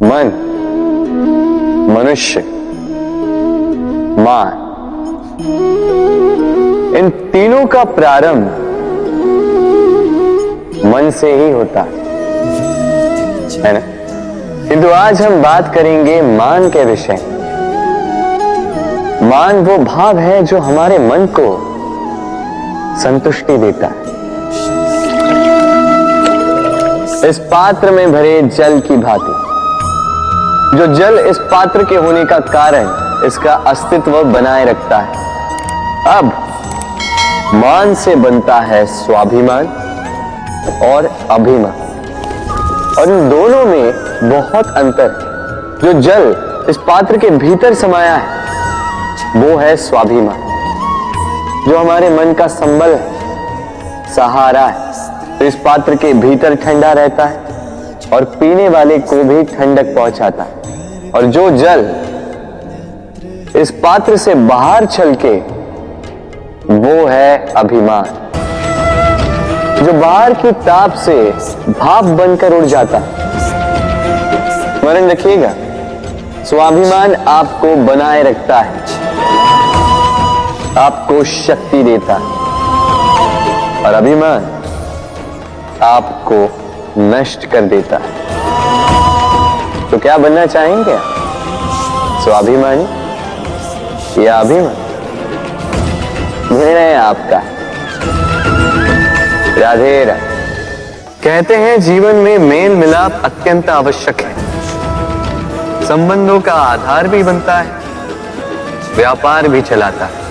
मन, मनुष्य, मान, इन तीनों का प्रारंभ मन से ही होता है ना। किंतु आज हम बात करेंगे मान के विषय। मान वो भाव है जो हमारे मन को संतुष्टि देता है। इस पात्र में भरे जल की भांति, जो जल इस पात्र के होने का कारण इसका अस्तित्व बनाए रखता है। अब मान से बनता है स्वाभिमान और अभिमान, और इन दोनों में बहुत अंतर है। जो जल इस पात्र के भीतर समाया है वो है स्वाभिमान, जो हमारे मन का संबल है, सहारा है। तो इस पात्र के भीतर ठंडा रहता है और पीने वाले को भी ठंडक पहुंचाता है। और जो जल इस पात्र से बाहर छलके वो है अभिमान, जो बाहर की ताप से भाप बनकर उड़ जाता है। स्मरण रखिएगा, स्वाभिमान आपको बनाए रखता है, आपको शक्ति देता है, और अभिमान आपको नष्ट कर देता है। तो क्या बनना चाहेंगे आप? स्वाभिमानी या अभिमान? निर्णय आपका। राधे राधे। कहते हैं जीवन में मेल मिलाप अत्यंत आवश्यक है, संबंधों का आधार भी बनता है, व्यापार भी चलाता है,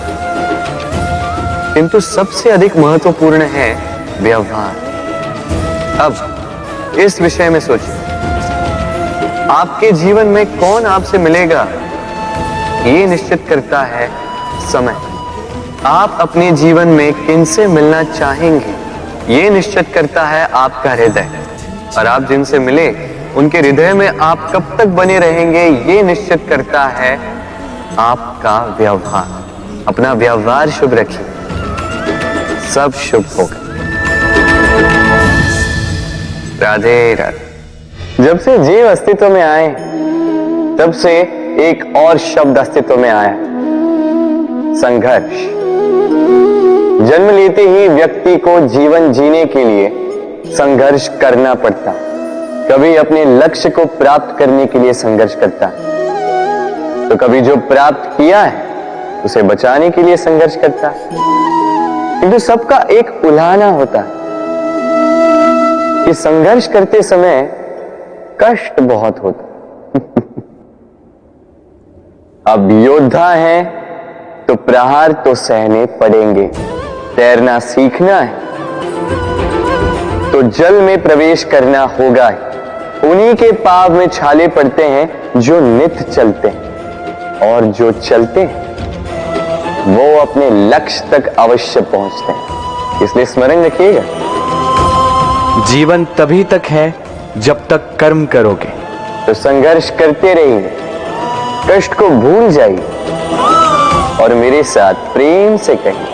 किंतु सबसे अधिक महत्वपूर्ण है व्यवहार। अब इस विषय में सोचिए, आपके जीवन में कौन आपसे मिलेगा ये निश्चित करता है समय। आप अपने जीवन में किनसे मिलना चाहेंगे ये निश्चित करता है आपका हृदय, और आप जिनसे मिले उनके हृदय में आप कब तक बने रहेंगे ये निश्चित करता है आपका व्यवहार। अपना व्यवहार शुभ रखिए, सब शुभ होगा। राधे राधे। जब से जीव अस्तित्व में आए तब से एक और शब्द अस्तित्व में आया, संघर्ष। जन्म लेते ही व्यक्ति को जीवन जीने के लिए संघर्ष करना पड़ता। कभी अपने लक्ष्य को प्राप्त करने के लिए संघर्ष करता, तो कभी जो प्राप्त किया है उसे बचाने के लिए संघर्ष करता। किंतु सबका एक उलाहना होता है कि संघर्ष करते समय कष्ट बहुत होता। अब योद्धा है तो प्रहार तो सहने पड़ेंगे। तैरना सीखना है तो जल में प्रवेश करना होगा ही। उन्हीं के पाव में छाले पड़ते हैं जो नित्य चलते हैं, और जो चलते हैं वो अपने लक्ष्य तक अवश्य पहुंचते हैं। इसलिए स्मरण रखिएगा, जीवन तभी तक है जब तक कर्म करोगे। तो संघर्ष करते रहिए, कष्ट को भूल जाइए और मेरे साथ प्रेम से कहिए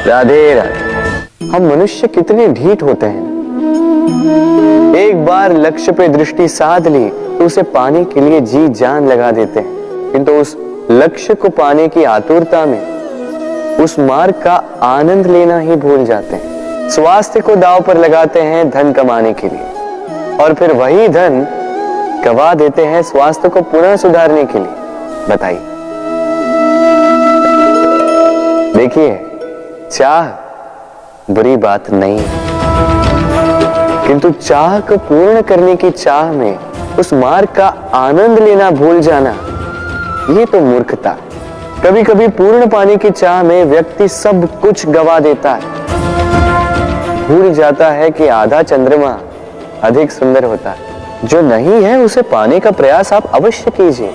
राधे राधे। हम मनुष्य कितने ढीठ होते हैं। एक बार लक्ष्य पे दृष्टि साध ली तो उसे पाने के लिए जी जान लगा देते हैं, किंतु उस लक्ष्य को पाने की आतुरता में उस मार्ग का आनंद लेना ही भूल जाते हैं। स्वास्थ्य को दांव पर लगाते हैं धन कमाने के लिए, और फिर वही धन गवा देते हैं स्वास्थ्य को पुनः सुधारने के लिए। बताइए। देखिए, चाह बुरी बात नहीं है, किंतु चाह को पूर्ण करने की चाह में उस मार्ग का आनंद लेना भूल जाना, ये तो मूर्खता। कभी कभी पूर्ण पाने की चाह में व्यक्ति सब कुछ गवा देता है, भूल जाता है कि आधा चंद्रमा अधिक सुंदर होता है। जो नहीं है उसे पाने का प्रयास आप अवश्य कीजिए,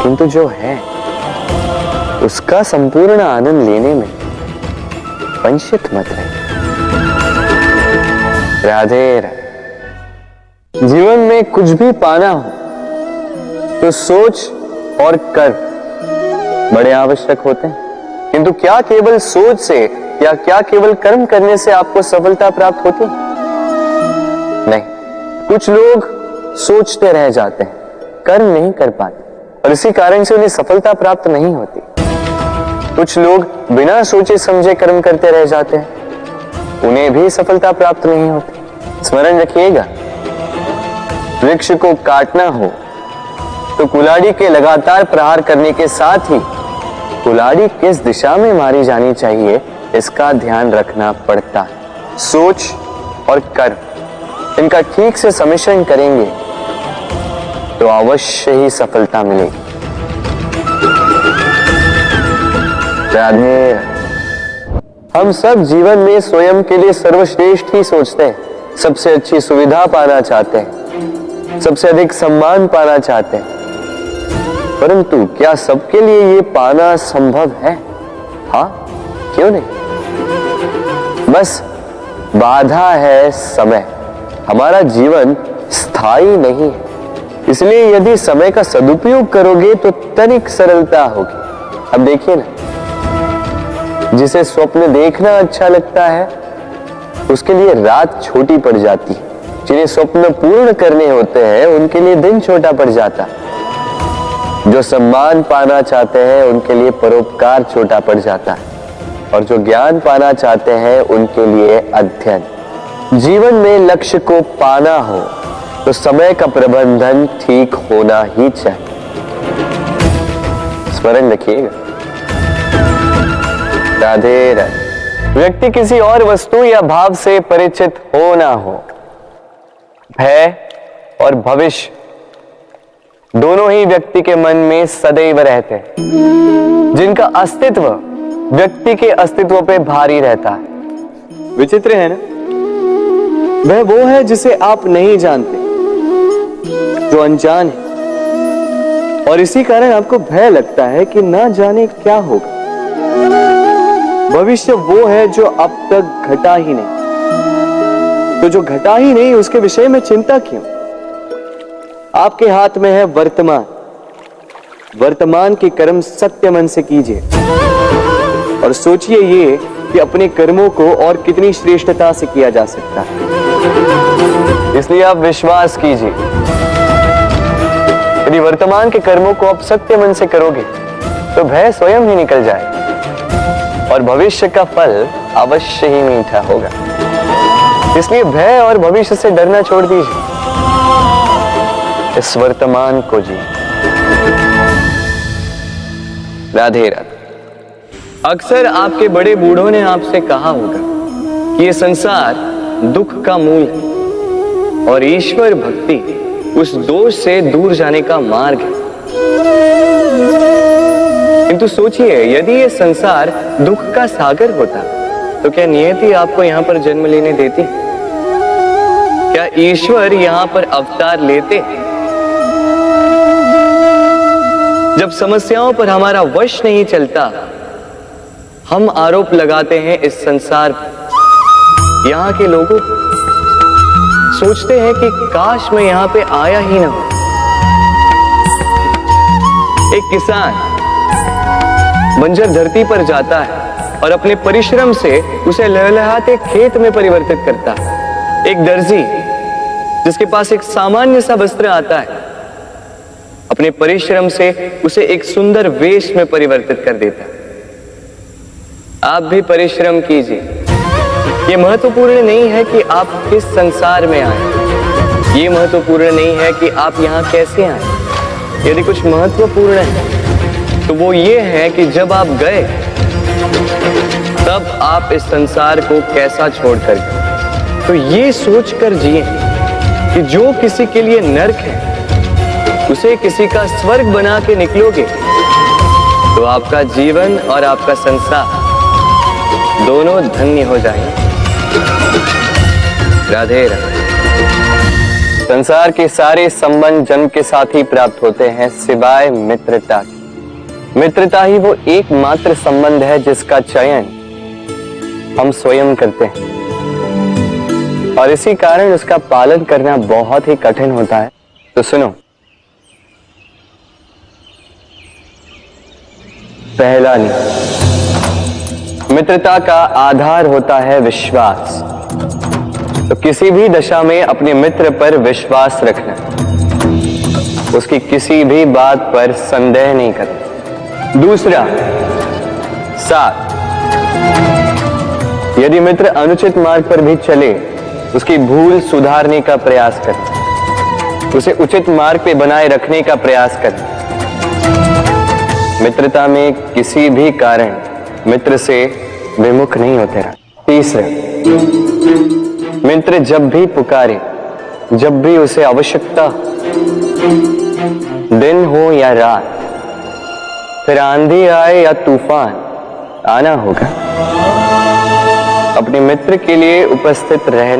किंतु जो है उसका संपूर्ण आनंद लेने में वंचित मत रहे। राधे राधे। जीवन में कुछ भी पाना हो तो सोच और कर्म बड़े आवश्यक होते हैं, किंतु क्या केवल सोच से या क्या केवल कर्म करने से आपको सफलता प्राप्त होती? नहीं। कुछ लोग सोचते रह जाते हैं, कर्म नहीं कर पाते और इसी कारण से उन्हें सफलता प्राप्त नहीं होती। कुछ लोग बिना सोचे समझे कर्म करते रह जाते हैं, उन्हें भी सफलता प्राप्त नहीं होती। स्मरण रखिएगा, वृक्ष को काटना हो तो कुल्हाड़ी के लगातार प्रहार करने के साथ ही कुल्हाड़ी किस दिशा में मारी जानी चाहिए इसका ध्यान रखना पड़ता है। सोच और कर्म इनका ठीक से सम्मिश्रण करेंगे तो अवश्य ही सफलता मिलेगी। राधे। हम सब जीवन में स्वयं के लिए सर्वश्रेष्ठ ही सोचते हैं, सबसे अच्छी सुविधा पाना चाहते हैं, सबसे अधिक सम्मान पाना चाहते हैं, परंतु क्या सबके लिए ये पाना संभव है? हाँ, क्यों नहीं। बस बाधा है समय। हमारा जीवन स्थायी नहीं है, इसलिए यदि समय का सदुपयोग करोगे तो तनिक सरलता होगी। अब देखिए ना, जिसे स्वप्न देखना अच्छा लगता है उसके लिए रात छोटी पड़ जाती है, जिन्हें स्वप्न पूर्ण करने होते हैं उनके लिए दिन छोटा पड़ जाता है, जो सम्मान पाना चाहते हैं उनके लिए परोपकार छोटा पड़ जाता है और जो ज्ञान पाना चाहते हैं उनके लिए अध्ययन। जीवन में लक्ष्य को पाना हो तो समय का प्रबंधन ठीक होना ही चाहिए। स्मरण रखिएगा। राधे राधे। व्यक्ति किसी और वस्तु या भाव से परिचित हो ना हो, भय और भविष्य दोनों ही व्यक्ति के मन में सदैव रहते हैं, जिनका अस्तित्व व्यक्ति के अस्तित्व पे भारी रहता है। विचित्र है ना, वह वो है जिसे आप नहीं जानते, जो अनजान है, और इसी कारण आपको भय लगता है कि ना जाने क्या होगा। भविष्य वो है जो अब तक घटा ही नहीं, तो जो घटा ही नहीं उसके विषय में चिंता क्यों? आपके हाथ में है वर्तमान। वर्तमान के कर्म सत्य मन से कीजिए और सोचिए ये कि अपने कर्मों को और कितनी श्रेष्ठता से किया जा सकता है। इसलिए आप विश्वास कीजिए, यदि वर्तमान के कर्मों को आप सत्य मन से करोगे तो भय स्वयं ही निकल जाएगा और भविष्य का फल अवश्य ही मीठा होगा। इसलिए भय और भविष्य से डरना छोड़ दीजिए, इस वर्तमान को जी। राधे राधे। अक्सर आपके बड़े बूढ़ों ने आपसे कहा होगा कि ये संसार दुख का मूल है और ईश्वर भक्ति उस दोष से दूर जाने का मार्ग है। किंतु सोचिए, यदि ये संसार दुख का सागर होता तो क्या नियति आपको यहां पर जन्म लेने देती? क्या ईश्वर यहां पर अवतार लेते? जब समस्याओं पर हमारा वश नहीं चलता, हम आरोप लगाते हैं इस संसार पर। यहां के लोगों सोचते हैं कि काश मैं यहां पे आया ही ना हो। एक किसान बंजर धरती पर जाता है और अपने परिश्रम से उसे लहलहाते खेत में परिवर्तित करता है। एक दर्जी जिसके पास एक सामान्य सा वस्त्र आता है, अपने परिश्रम से उसे एक सुंदर वेश में परिवर्तित कर देता है। आप भी परिश्रम कीजिए। ये महत्वपूर्ण नहीं है कि आप किस संसार में आए, ये महत्वपूर्ण नहीं है कि आप यहाँ कैसे आए। यदि कुछ महत्वपूर्ण है तो वो ये है कि जब आप गए तब आप इस संसार को कैसा छोड़कर गए। तो ये सोचकर जिए कि जो किसी के लिए नरक है उसे किसी का स्वर्ग बना के निकलोगे तो आपका जीवन और आपका संसार दोनों धन्य हो जाएंगे। राधे राधे। संसार के सारे संबंध जन्म के साथ ही प्राप्त होते हैं सिवाय मित्रता की। मित्रता ही वो एकमात्र संबंध है जिसका चयन हम स्वयं करते हैं और इसी कारण उसका पालन करना बहुत ही कठिन होता है। तो सुनो, पहला नियम, मित्रता का आधार होता है विश्वास। तो किसी भी दशा में अपने मित्र पर विश्वास रखना, उसकी किसी भी बात पर संदेह नहीं करना। दूसरा, 7, यदि मित्र अनुचित मार्ग पर भी चले, उसकी भूल सुधारने का प्रयास करें, उसे उचित मार्ग पे बनाए रखने का प्रयास करें। मित्रता में किसी भी कारण मित्र से विमुख नहीं होते रहा। तीसरा, मित्र जब भी पुकारे, जब भी उसे आवश्यकता, दिन हो या रात, फिर आंधी आए या तूफान, आना होगा। अपने मित्र के लिए उपस्थित रहना।